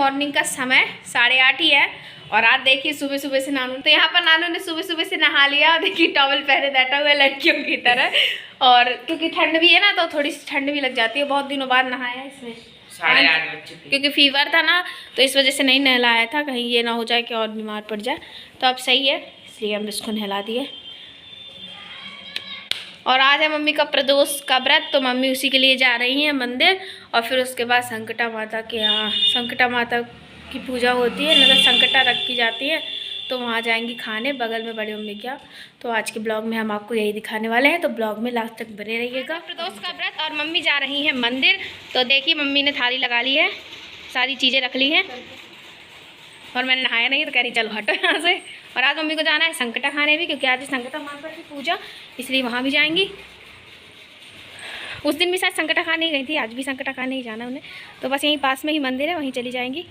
Morning का समय 8:30 ही है। और आज देखिए सुबह सुबह से नानू, तो यहाँ पर नानू ने सुबह सुबह से नहा लिया। देखिए टॉवल पहने बैठा हुआ है लड़कियों की तरह। और क्योंकि ठंड भी है ना, तो थोड़ी सी ठंड भी लग जाती है। बहुत दिनों बाद नहाया इसमें, 8:30 बज चुके, क्योंकि फीवर था ना, तो इस वजह से नहीं नहलाया था, कहीं ये ना हो जाए कि और बीमार पड़ जाए। तो अब सही है, इसलिए हम इसको नहला दिए। और आज है मम्मी का प्रदोष का व्रत, तो मम्मी उसी के लिए जा रही हैं मंदिर। और फिर उसके बाद संकटा माता के यहाँ, संकटा माता की पूजा होती है, मतलब संकटा रखी जाती है, तो वहाँ जाएंगी खाने, बगल में बड़ी मम्मी क्या। तो आज के ब्लॉग में हम आपको यही दिखाने वाले हैं, तो ब्लॉग में लास्ट तक बने रहिएगा। प्रदोष का व्रत और मम्मी जा रही हैं मंदिर। तो देखिए मम्मी ने थाली लगा ली है, सारी चीज़ें रख ली हैं, और मैंने नहाया नहीं तो कह रही चलो हटो यहाँ से। और आज मम्मी को जाना है संकटा खाने भी, क्योंकि आज संकटा माता की पूजा, इसलिए वहाँ भी जाएंगी। उस दिन भी शायद संकटा खाने ही गई थी, आज भी संकटा खाने ही जाना उन्हें। तो बस यहीं पास में ही मंदिर है, वहीं चली जाएंगी।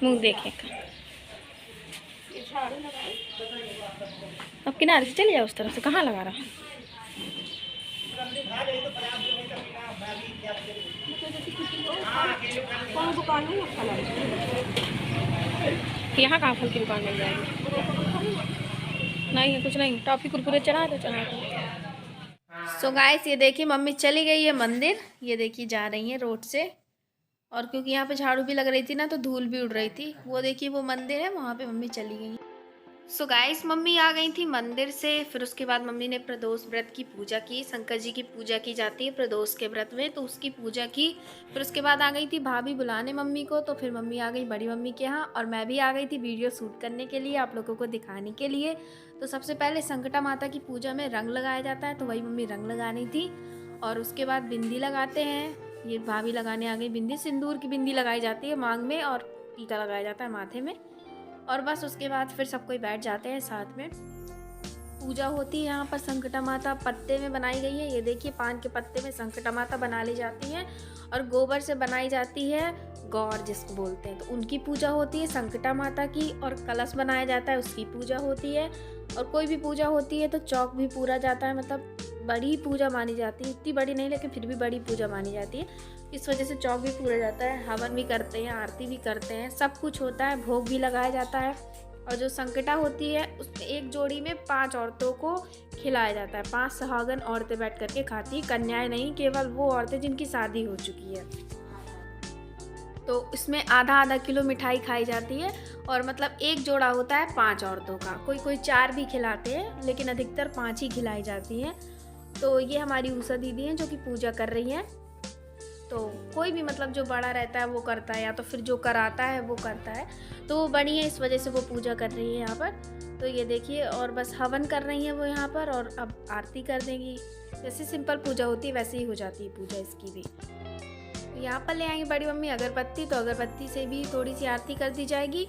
मुँह देखे अब किनारे से चली जाओ, उस तरफ से कहाँ लगा रहा। यहाँ कहाँ फल की दुकान मिल जाएगी? नहीं है, कुछ नहीं, टॉफी कुरकुरे चढ़ा तो चढ़ा दो। सो गाइस ये देखिए मम्मी चली गई है मंदिर, ये देखिए जा रही है रोड से। और क्योंकि यहाँ पे झाड़ू भी लग रही थी ना, तो धूल भी उड़ रही थी। वो देखिए वो मंदिर है, वहाँ पे मम्मी चली गई। सो गाइस मम्मी आ गई थी मंदिर से। फिर उसके बाद मम्मी ने प्रदोष व्रत की पूजा की। शंकर जी की पूजा की जाती है प्रदोष के व्रत में, तो उसकी पूजा की। फिर उसके बाद आ गई थी भाभी बुलाने मम्मी को, तो फिर मम्मी आ गई बड़ी मम्मी के यहाँ, और मैं भी आ गई थी वीडियो शूट करने के लिए, आप लोगों को दिखाने के लिए। तो सबसे पहले संकटा माता की पूजा में रंग लगाया जाता है, तो वही मम्मी रंग लगानी थी। और उसके बाद बिंदी लगाते हैं, ये भाभी लगाने आ गई बिंदी। सिंदूर की बिंदी लगाई जाती है मांग में, और टीका लगाया जाता है माथे में। और बस उसके बाद फिर सब कोई बैठ जाते हैं साथ में। पूजा होती है यहाँ पर। संकटा माता पत्ते में बनाई गई है, ये देखिए पान के पत्ते में संकटा माता बना ली जाती है। और गोबर से बनाई जाती है गौर जिसको बोलते हैं, तो उनकी पूजा होती है संकटा माता की। और कलश बनाया जाता है, उसकी पूजा होती है। और कोई भी पूजा होती है तो चौक भी पूरा जाता है, मतलब बड़ी पूजा मानी जाती है। इतनी बड़ी नहीं, लेकिन फिर भी बड़ी पूजा मानी जाती है, इस वजह से चौक भी पूरा जाता है। हवन भी करते हैं, आरती भी करते हैं, सब कुछ होता है, भोग भी लगाया जाता है। और जो संकटा होती है उसमें एक जोड़ी में 5 औरतों को खिलाया जाता है। 5 सुहागन औरतें बैठ करके खाती, कन्याएं नहीं, केवल वो औरतें जिनकी शादी हो चुकी है। तो इसमें आधा किलो मिठाई खाई जाती है। और मतलब एक जोड़ा होता है 5 औरतों का, कोई कोई 4 भी खिलाते हैं, लेकिन अधिकतर 5 ही खिलाई जाती हैं। तो ये हमारी उषा दीदी हैं जो कि पूजा कर रही हैं। तो कोई भी मतलब जो बड़ा रहता है वो करता है, या तो फिर जो कराता है वो करता है, तो वो बड़ी है, इस वजह से वो पूजा कर रही है यहाँ पर। तो ये देखिए, और बस हवन कर रही हैं वो यहाँ पर, और अब आरती कर देंगी। जैसे सिंपल पूजा होती है वैसे ही हो जाती है पूजा इसकी भी। तो यहाँ पर ले आएंगे बड़ी मम्मी अगरबत्ती, तो अगरबत्ती से भी थोड़ी सी आरती कर दी जाएगी।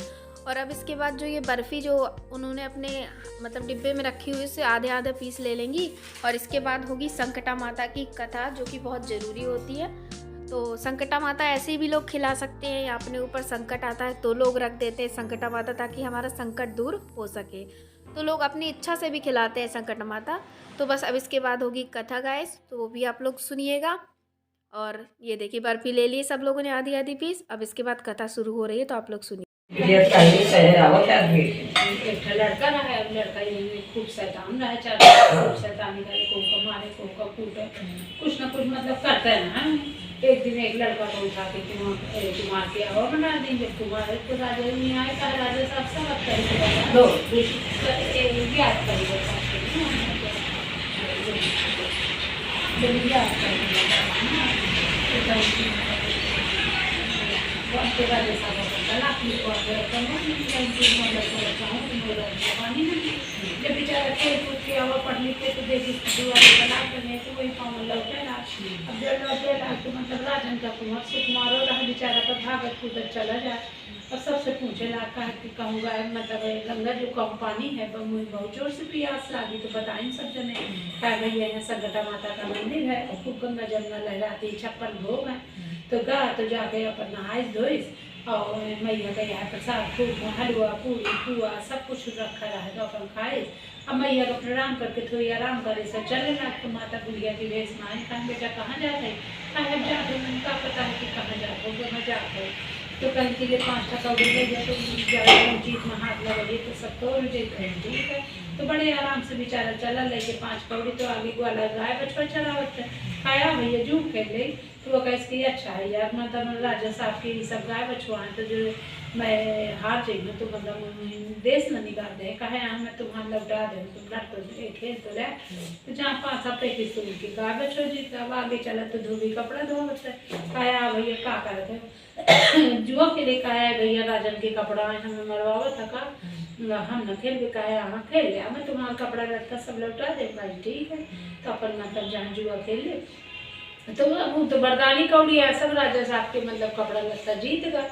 और अब इसके बाद जो ये बर्फ़ी जो उन्होंने अपने मतलब डिब्बे में रखी हुई, उससे आधे आधे पीस ले लेंगी। और इसके बाद होगी संकटा माता की कथा, जो कि बहुत ज़रूरी होती है। तो संकटा माता ऐसे भी लोग खिला सकते हैं, या अपने ऊपर संकट आता है तो लोग रख देते हैं संकटा माता, ताकि हमारा संकट दूर हो सके। तो लोग अपनी इच्छा से भी खिलाते हैं संकटा माता। तो बस अब इसके बाद होगी कथा गाइस, तो वो भी आप लोग सुनिएगा। और ये देखिए बर्फ़ी ले ली सब लोगों ने आधी आधी पीस। अब इसके बाद कथा शुरू हो रही है, तो आप लोग सुनिए। लड़का ना है, लड़का ये खूब शैतान रहा, खूब शैतानी करे, को मारे, को कूटे, कुछ ना कुछ मतलब करता है ना। एक दिन एक लड़का को उठा के कुमार के और बना देंगे, कुमार तो राजा नहीं आए, कहा राजा साहब सब करेंगे, दो याद करेंगे, जब बेचारा खेल कूद के आवा पढ़ने के, तो देखिए बना करने तो वही पाँव लौटे ना। अब जब लौटे ला तो मतलब राजन का कुमार सुकुमारो रहा, बेचारा का भागत कूदत चला जाए। और सबसे पूछे ला कहा कि कहूँगा मतलब गंगा जो कम पानी है, मुझे बहुत जोर से प्यास लगी, तो बताएं सब जने कहा गई है संकटा माता का मंदिर है, खूब गंगा जमुना लहराती, 56 भोग है। तो गा तो जाके अपन नहाइस धोइस, और मैया का यहाँ प्रसाद खूब हलवा पूरी पुआ सब कुछ रखा रहा तो अपन खाए। अब मैया का प्रणाम करके थोड़ी आराम करे से चले ना तो माता गुड़िया की वेश में आए। कहा बेटा कहाँ जाते हैं? कहा अब जाते हैं, उनका पता है कि कहाँ जाते हो, कहाँ जाते हो। तो कहीं के लिए 5 टका उड़ गई तो चीज में हाथ लगाइए तो सब तो उड़ जाते हैं। ठीक है, तो बड़े आराम से बेचारा चला लेके 5 कौड़ी तो आगे वाला गाय बछवा चरावत है। खाया भैया जू खेल गई तो वो कैसे अच्छा है यार, मतलब राजा साहब की सब गाय बछवा हैं तो जो मैं हार जाइए तो मतलब देश न निकाल दे। कहे यहाँ मैं तुम्हारा लौटा दे, तुम लड़ तो खेल तो ले। तो जहाँ 5 हफ्ते की सुन की गाय बछवा जी तब आगे चला तो धोबी कपड़ा धोवत है। कहा भैया का करते जुआ के लिए कहा है भैया राजन के कपड़ा हमें मरवावा था का हम न खेल भी कहा हाँ खेल लिया, मैं तुम्हारा कपड़ा लगता सब लौटा दे भाई। ठीक है, तो अपन मतलब जहाँ जुआ खेल ले तो वो तो बरदानी कौड़ी है सब राजा साहब के मतलब कपड़ा लगता जीत गया।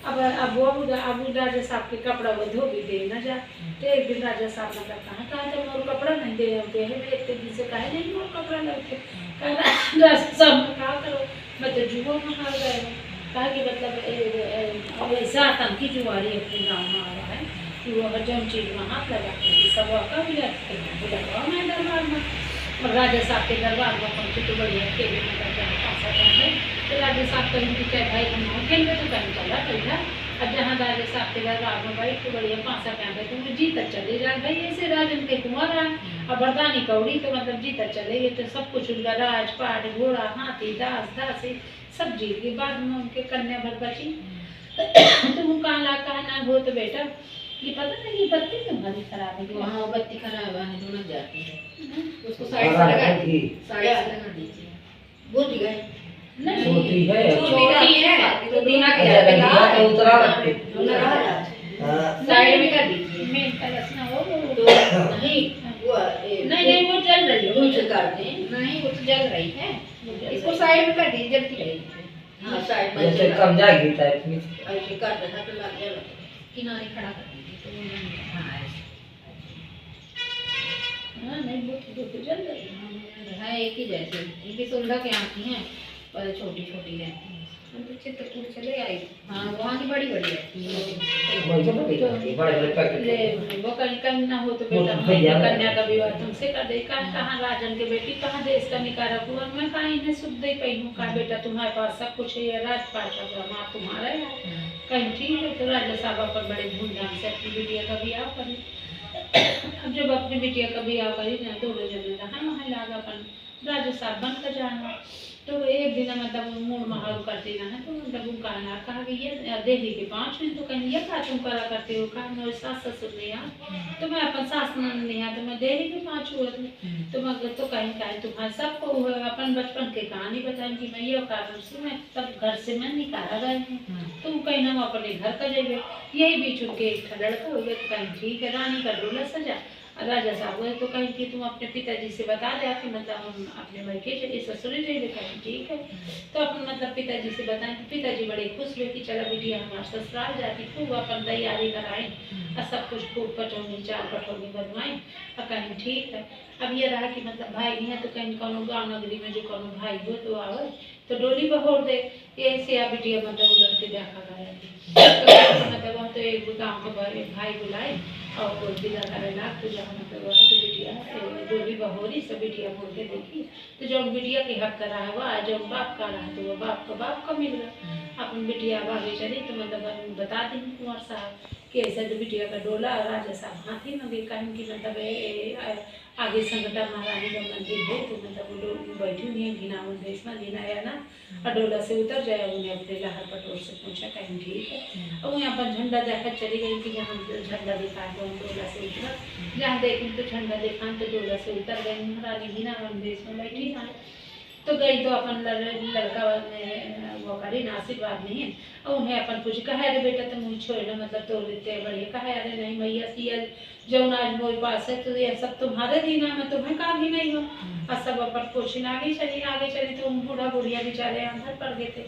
अब वो अब राजा साहब के कपड़ा वो धोबी दे न जा। तो एक दिन राजा साहब मतलब कहा तो मोर कपड़ा नहीं दे इतने दिन से कहे नहीं मोर कपड़ा लगते। राजा साहब कहा करो मैं तो जुआ में हार गए। कहा कि मतलब ऐसा आतंकी जुआरी अपने गाँव में आ रहा है कि वो अगर जौन चीज में हाथ लगाते हैं सब का भी बुलावा मैं दरबार में। और राजा साहब के दरबार में पहुँचे तो बढ़िया खेले मतलब जहाँ पासा है तो राजा साहब कहीं भी चाहे भाई हम खेल तो कहीं चला कहीं। अब जहाँ राजा साहब के दरबार में भाई तो बढ़िया पासा क्या तुम जीत चले जाए भाई ऐसे राजन के कुमार है। और बरदानी कौड़ी तो मतलब जीत चले गए तो सब कुछ उनका राजपाट घोड़ा हाथी दास दासी सब जीत के बाद में उनके कन्या भर बची। तो वो कहाँ ला कहा ना हो तो बेटा ये पता नहीं ये बत्ती क्यों भारी खराब है? वहाँ बत्ती खराब है जो लग जाती है उसको साइड से लगा दीजिए, साइड से लगा दीजिए। बुझ गए? नहीं छोटी है, छोटी है तो दूना के अच्छा जाएगा दिया तो उतरा रखते दूना रहा हाँ। साइड में कर दीजिए। मेन कलश ना हो वो तो नहीं वो नहीं वो चल रही है कुछ कर दें नहीं वो तो जल रही है, इसको साइड में कर दीजिए जलती रहेगी। हाँ साइड में जैसे कम जाएगी टाइप में ऐसे कर देना तो लग जाएगा किनारे खड़ा कर दीजिए तो वो नहीं। हाँ ऐसे हाँ नहीं वो तो चल रही है। है एक ही जैसे इनकी सुविधा क्या आती हैं पर छोटी छोटी रहती हैं। हम तो चित्रकूट चले आई। हाँ वहाँ की बड़ी बड़ी रहती है वही तो बड़े बड़े पैकेट ले वो कहीं ना हो तो बेटा वो हम भैया कन्या का विवाह तुमसे कर दे। कहाँ राजन के बेटी कहाँ देश का निकारा हुआ मैं कहाँ इन्हें सुख दे पाई हूँ। कहा बेटा तुम्हारे पास सब कुछ है ये राजपाट का ब्रह्मा तुम्हारा है कहीं। ठीक है, तो राजा साहब पर बड़े धूमधाम से अपनी बिटिया का ब्याह करी। अब जब अपनी बिटिया का ब्याह करी ना तो वो जब रहा वहाँ लागा अपन राजा साहब बन कर जाना। तो एक दिन मतलब मूड महारू करते ना है तो मतलब वो कहना कहा कि ये देवी के 5 दिन तो कहीं ये क्या तुम करा करते हो। कहा मेरे सास ससुर नहीं आ तो मैं अपन सास नहीं आ तो मैं देवी के 5 हुए थे तो मगर तो कहीं कहीं तुम्हारे सबको अपन बचपन के कहानी बताएं कि मैं ये कारण से मैं तब घर से मैं निकाला गए हूँ तुम कहीं ना अपने घर का जाइए। यही बीच उनके एक लड़का हो गया तो कहीं ठीक है रानी का डोला सजा। राजा साहब हुए तो कहीं कि तुम अपने पिताजी से बता दे कि मतलब हम अपने मैके चलिए ससुरे जाइए। कहीं ठीक है, तो अपन मतलब पिताजी से बताएं तो पिताजी बड़े खुश हुए कि चलो बिटिया हमारे ससुराल जाती खूब अपन तैयारी कराएं और सब कुछ खूब कटौनी चार कटौनी बनवाएं और कहीं ठीक है। अब ये रहा कि मतलब भाई नहीं है तो कहीं कोनो गाँव नगरी में जो कोनो भाई हो तो आवे तो डोली बहोर दे ऐसे आ बिटिया मतलब उलट के देखा गया मतलब वहाँ तो एक गाँव के भाई बुलाए और वो विदा करेला तो जहाँ मतलब वहाँ तो बिटिया डोली बहोरी सब बिटिया बोल के देखी तो जो बिटिया के हक करा है वह जो बाप का रहा तो वो बाप का मिल रहा। अपन बिटिया आगे चली तो मतलब बता दें कुंवर साहब कि ऐसा जो बिटिया का डोला राजा साहब हाथी में भी कहीं की मतलब आगे संगता महारानी का मंदिर है तो मतलब वो लोग बैठी हुई हैं घिनावन देश में घिनाया ना और डोला से उतर जाए उन्हें अपने लहर पटोर से पूछा कहीं ठीक है। और वहाँ पर झंडा देखकर चली गई कि जहाँ झंडा दिखा तो हम डोला से उतरा जहाँ देखें तो झंडा दिखा तो डोला से उतर गई महारानी घिनावन देश में बैठी है तो गई तो अपन लड़का वो करी ना आशीर्वाद नहीं है और उन्हें अपन पूछ कहा अरे बेटा तुम मुझे छोड़ ना मतलब तोड़ देते हैं बढ़िया कहा अरे नहीं मैया सिया जो आज मेरे पास है तो ये सब तुम्हारे दीना में तुम्हें कहा भी नहीं हो। और सब अपन क्वेश्चन आगे चली तो बूढ़ा बुढ़िया बेचारे अंदर पड़ गए थे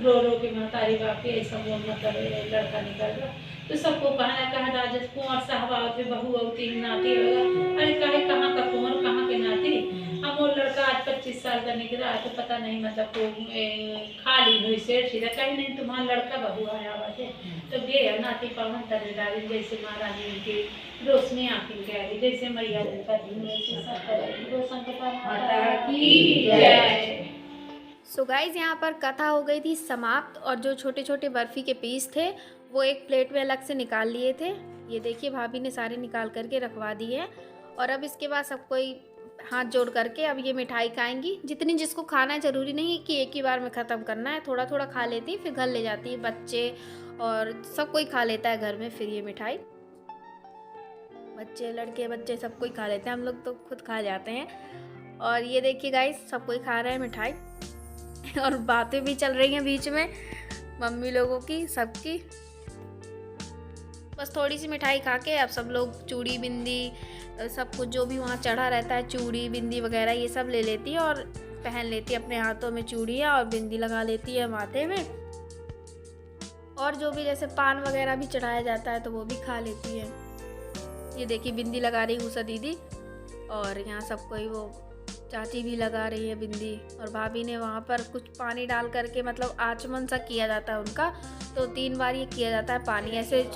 रो के महतारी बाप के ऐसा वो मतलब लड़का निकल रहा तो सबको कहा राजा कुंवर साहब आवत बहू अवती नाती होगा। अरे कहाँ का कुंवर कहाँ के नाती हम वो लड़का आज 25 साल का निकला है तो पता नहीं मतलब खाली हुई वही सेठ सीधा कहीं नहीं तुम्हारा लड़का बहू आया हुआ थे तो गे नाती पवन तरह डाली जैसे महारानी उनकी रोशनी आंखी के आगे जैसे मैया उनका दिन वैसे सब करेगी रोशन के माता की जय। सो गाइज यहाँ पर कथा हो गई थी समाप्त और जो छोटे छोटे बर्फ़ी के पीस थे वो एक प्लेट में अलग से निकाल लिए थे। ये देखिए भाभी ने सारे निकाल करके रखवा दिए हैं और अब इसके बाद सब कोई हाथ जोड़ करके अब ये मिठाई खाएंगी। जितनी जिसको खाना है, ज़रूरी नहीं कि एक ही बार में ख़त्म करना है, थोड़ा थोड़ा खा लेती फिर घर ले जाती है। बच्चे और सब कोई खा लेता है घर में फिर ये मिठाई, बच्चे लड़के बच्चे सब कोई खा लेते हैं, हम लोग तो खुद खा जाते हैं। और ये देखिए गाइस सब कोई खा रहे हैं मिठाई और बातें भी चल रही हैं बीच में मम्मी लोगों की सबकी। बस थोड़ी सी मिठाई खा के अब सब लोग चूड़ी बिंदी सब कुछ जो भी वहाँ चढ़ा रहता है, चूड़ी बिंदी वगैरह ये सब ले लेती है और पहन लेती है अपने हाथों में चूड़ियाँ और बिंदी लगा लेती है माथे में। और जो भी जैसे पान वगैरह भी चढ़ाया जाता है तो वो भी खा लेती है। ये देखिए बिंदी लगा रही उषा दीदी और यहाँ सब कोई वो चाची भी लगा रही है बिंदी। और भाभी ने वहाँ पर कुछ पानी डाल करके मतलब आचमन सा किया जाता है उनका, तो 3 बार ये किया जाता है पानी ऐसे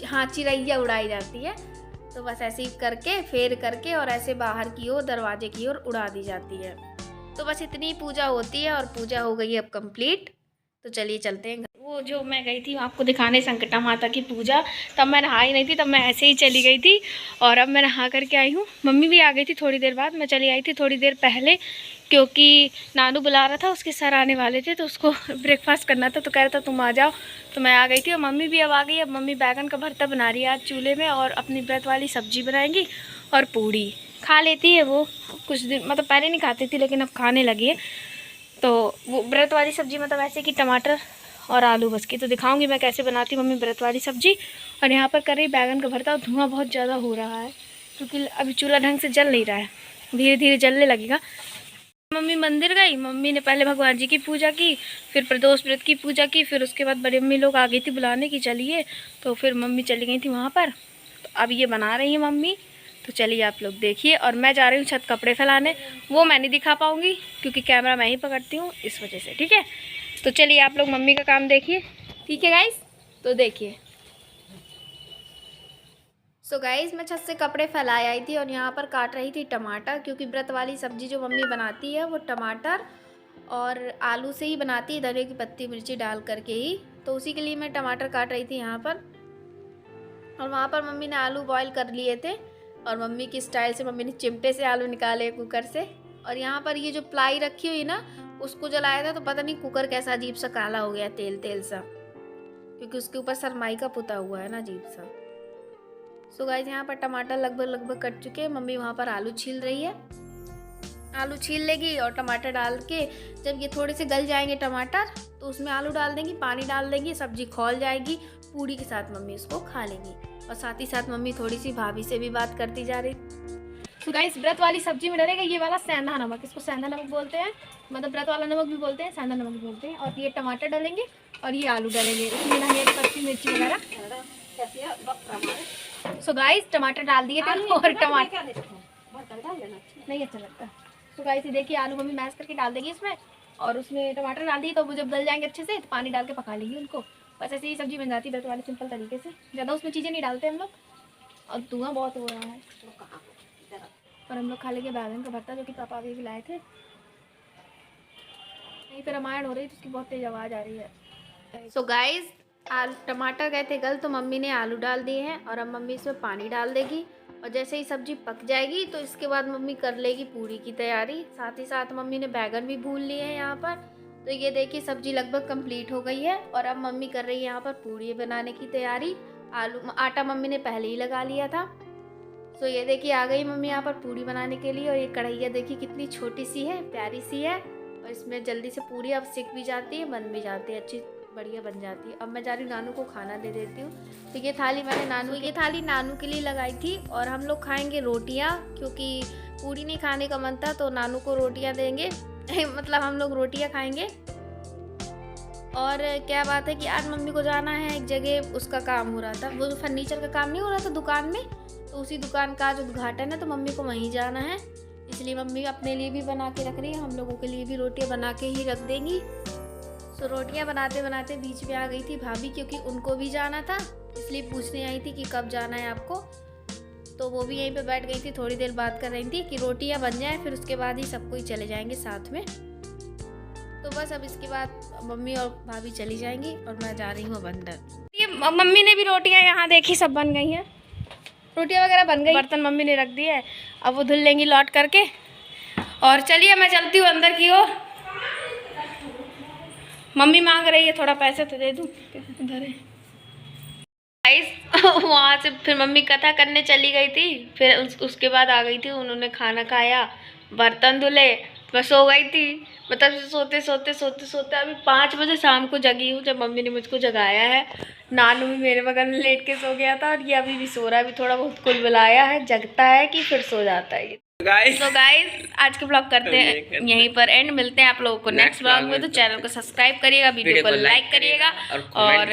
हाँ चिरैया उड़ाई जाती है, तो बस ऐसे ही करके फेर करके और ऐसे बाहर की ओर दरवाजे की ओर उड़ा दी जाती है। तो बस इतनी पूजा होती है और पूजा हो गई अब कंप्लीट। तो चलिए चलते हैं। वो जो मैं गई थी आपको दिखाने संकटा माता की पूजा, तब मैं नहा ही नहीं थी, तब मैं ऐसे ही चली गई थी और अब मैं नहा करके आई हूँ। मम्मी भी आ गई थी थोड़ी देर बाद, मैं चली आई थी थोड़ी देर पहले क्योंकि नानू बुला रहा था, उसके सर आने वाले थे तो उसको ब्रेकफास्ट करना था, तो कह रहा था तुम आ जाओ, तो मैं आ गई थी। और मम्मी भी अब आ गई। अब मम्मी बैगन का भरता बना रही है आज चूल्हे में और अपनी व्रत वाली सब्जी बनाएंगी और पूड़ी खा लेती है वो। कुछ दिन मतलब पहले नहीं खाती थी लेकिन अब खाने लगी है। तो वो व्रत वाली सब्जी मतलब ऐसे कि टमाटर और आलू बस की, तो दिखाऊंगी मैं कैसे बनाती हूँ मम्मी व्रत वाली सब्जी। और यहाँ पर कर रही बैगन का भरता और धुआं बहुत ज़्यादा हो रहा है क्योंकि अभी चूल्हा ढंग से जल नहीं रहा है, धीरे धीरे जलने लगेगा। मम्मी मंदिर गई, मम्मी ने पहले भगवान जी की पूजा की, फिर प्रदोष व्रत की पूजा की, फिर उसके बाद बड़ी मम्मी लोग आ गई थी बुलाने की चलिए, तो फिर मम्मी चली गई थी वहाँ पर। तो अब ये बना रही है मम्मी, तो चलिए आप लोग देखिए। और मैं जा रही हूँ छत कपड़े फैलाने, वो मैं नहीं दिखा पाऊँगी क्योंकि कैमरा मैं ही पकड़ती हूँ इस वजह से, ठीक है। तो चलिए आप लोग मम्मी का काम देखिए, ठीक है गाइस। तो देखिए सो गाइस मैं छत से कपड़े फैलाए आई थी और यहाँ पर काट रही थी टमाटर, क्योंकि व्रत वाली सब्ज़ी जो मम्मी बनाती है वो टमाटर और आलू से ही बनाती है, धनिया की पत्ती मिर्ची डाल करके ही, तो उसी के लिए मैं टमाटर काट रही थी यहाँ पर। और वहाँ पर मम्मी ने आलू बॉईल कर लिए थे और मम्मी की स्टाइल से मम्मी ने चिमटे से आलू निकाले कुकर से। और यहाँ पर ये जो प्लाई रखी हुई ना उसको जलाया था तो पता नहीं कुकर कैसा अजीब सा काला हो गया, तेल तेल सा, क्योंकि उसके ऊपर सरमाई का पुता हुआ है ना अजीब सा। सो गाइस यहाँ पर टमाटर लगभग कट चुके हैं, मम्मी वहाँ पर आलू छील रही है। आलू छील लेगी और टमाटर डाल के जब ये थोड़े से गल जाएंगे टमाटर तो उसमें आलू डाल देंगी, पानी डाल देंगी, सब्जी खौल जाएगी, पूड़ी के साथ मम्मी इसको खा लेंगी। और साथ ही साथ मम्मी थोड़ी सी भाभी से भी बात करती जा रही। तो गाइस व्रत वाली सब्जी में डलेगा ये वाला सेंधा नमक, इसको सेंधा नमक बोलते हैं, मतलब व्रत वाला नमक भी बोलते हैं, सेंधा नमक भी बोलते हैं। और ये टमाटर डालेंगे और ये आलू डालेंगे, इसमें धनिया की पत्ती मिर्ची वगैरह। सो गाइस टमाटर डाल दिए थे और टमाटर नहीं अच्छा लगता। सो गाइस ये देखिए आलू मम्मी मैश करके डाल देगी इसमें और उसमें टमाटर डाल दिए, तो वो जब गल जाएंगे अच्छे से तो पानी डाल के पका लेंगे उनको। बस ऐसे ही सब्जी बन जाती है व्रत वाले सिंपल तरीके से, ज़्यादा उसमें चीज़ें नहीं डालते हम लोग। और धुआं बहुत हो रहा है और हम लोग खा लेंगे बैगन का भरता जो कि पापा भी लाए थे। यहीं पर रामायण हो रही है तो उसकी बहुत तेज़ आवाज़ आ रही है। सो गाइस टमाटर गए थे गल तो मम्मी ने आलू डाल दिए हैं और अब मम्मी इसमें पानी डाल देगी और जैसे ही सब्जी पक जाएगी तो इसके बाद मम्मी कर लेगी पूड़ी की तैयारी। साथ ही साथ मम्मी ने बैगन भी भून लिए हैं यहाँ पर। तो ये देखिए सब्जी लगभग कंप्लीट हो गई है और अब मम्मी कर रही है यहाँ पर पूड़ी बनाने की तैयारी। आटा मम्मी ने पहले ही लगा लिया था। सो ये देखिए आ गई मम्मी यहाँ पर पूड़ी बनाने के लिए। और ये कढ़ैया देखिए कितनी छोटी सी है, प्यारी सी है और इसमें जल्दी से पूड़ी अब सिक भी जाती है, बन भी जाती है, अच्छी बढ़िया बन जाती है। अब मैं जा रही हूँ नानू को खाना दे देती हूँ। तो ये थाली मैंने ये थाली नानू के लिए लगाई थी और हम लोग खाएंगे रोटियाँ, क्योंकि पूड़ी नहीं खाने का मन था तो नानू को रोटियाँ देंगे मतलब हम लोग रोटियाँ खाएंगे। और क्या बात है कि आज मम्मी को जाना है एक जगह, उसका काम हो रहा था, वो जो फर्नीचर का काम नहीं हो रहा था दुकान में, तो उसी दुकान का आज उद्घाटन है तो मम्मी को वहीं जाना है, इसलिए मम्मी अपने लिए भी बना के रख रही है, हम लोगों के लिए भी रोटियां बना के ही रख देंगी। सो रोटियां बनाते बनाते बीच में आ गई थी भाभी, क्योंकि उनको भी जाना था, इसलिए पूछने आई थी कि कब जाना है आपको। तो वो भी यहीं पे बैठ गई थी, थोड़ी देर बात कर रही थी कि रोटियां बन जाएं, फिर उसके बाद ही सब कोई चले जाएंगे साथ में। तो बस अब इसके बाद मम्मी और भाभी चली जाएंगी और मैं जा रही हूँ अब अंदर। ये मम्मी ने भी रोटियां यहाँ देखी सब बन गई हैं, रोटियां वगैरह बन गई, बर्तन मम्मी ने रख दिए है, अब वो धुल लेंगी लौट करके। और चलिए मैं चलती हूँ अंदर की ओर। मम्मी मांग रही है थोड़ा पैसे तो दे दूँ, इधर है वहाँ से फिर मम्मी कथा करने चली गई थी, फिर उसके बाद आ गई थी, उन्होंने खाना खाया, बर्तन धुले, मैं सो गई थी। मतलब सोते सोते सोते सोते अभी 5 बजे शाम को जगी हूँ जब मम्मी ने मुझको जगाया है। नानू भी मेरे बगल में लेट के सो गया था और ये अभी भी सो रहा है, अभी थोड़ा बहुत कुलबुलाया है, जगता है कि फिर सो जाता है। तो गाइस आज के ब्लॉग करते हैं यहीं पर एंड, मिलते हैं आप लोगों को नेक्स्ट ब्लॉग में। तो चैनल को सब्सक्राइब करिएगा, वीडियो को लाइक करिएगा और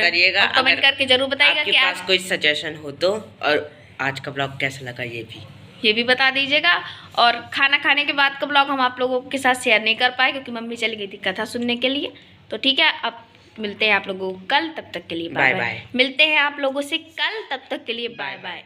कमेंट करके जरूर बताइएगा कि आपके पास कोई सजेशन हो तो, और आज का ब्लॉग कैसा लगा ये भी बता दीजिएगा। और खाना खाने के बाद का ब्लॉग हम आप लोगों के साथ शेयर नहीं कर पाए क्योंकि मम्मी चली गई थी कथा सुनने के लिए। तो ठीक है, अब मिलते हैं आप लोगों को कल, तब तक के लिए बाय बाय। मिलते हैं आप लोगों से कल, तब तक के लिए बाय बाय।